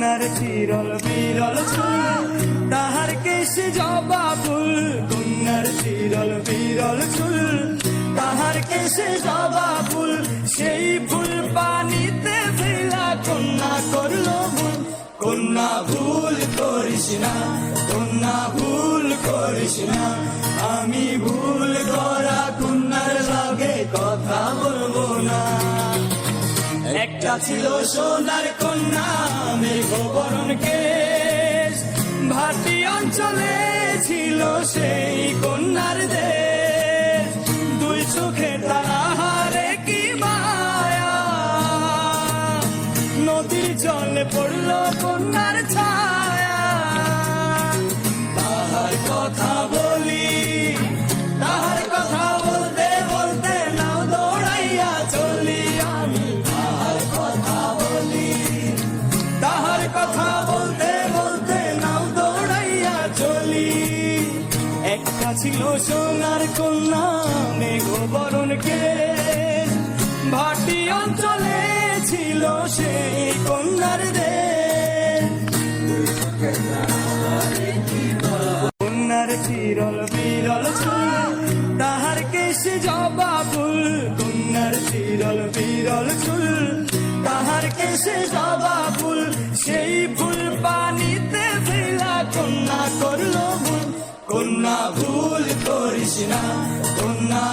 কন্যার চিরল বিরল চুল তাহার কেশে জবা ফুল, কন্যার চিরল বিরল চুল তাহার কেশে জবা ফুল, সেই ফুল পানিতে ফেলা কন্যা করলো ভুল। কন্যা ভুল করিস না, কন্যা ভুল করিস না, আমি ভুল করা কন্যার লগে কথা বলবো না। একটা ছিল সোনার কন্যা মেঘবরণ কেশ, ভাটি অঞ্চলে ছিল সেই কন্যার দেশ, দুই চোখে তাহারে কি মায়া, নদীর জলে পড়ল কন্যার ছায়া। তাহার কথা বলি, তাহার কথা বলতে বলতে নাও দৌড়াইয়া চলি আমি, তাহার কথা বলি, তাহার কথা বলতে বলতে নাও দৌড়াইয়া চলি। একটা ছিল সোনার কন্যা মেঘবরণ কেশ, ভাটি অঞ্চলে ছিল সেই কন্যার দেশ, কন্যার চিরল বিরল চুল তাহার কেশে জবা ফুল, কন্যার চিরল বিরল চুল তাহার কেশে জবা ফুল, সেই ফুল পানিতে ফেলা কন্যা করলো ভুল। কন্যা ভুল করিস না, কন্যা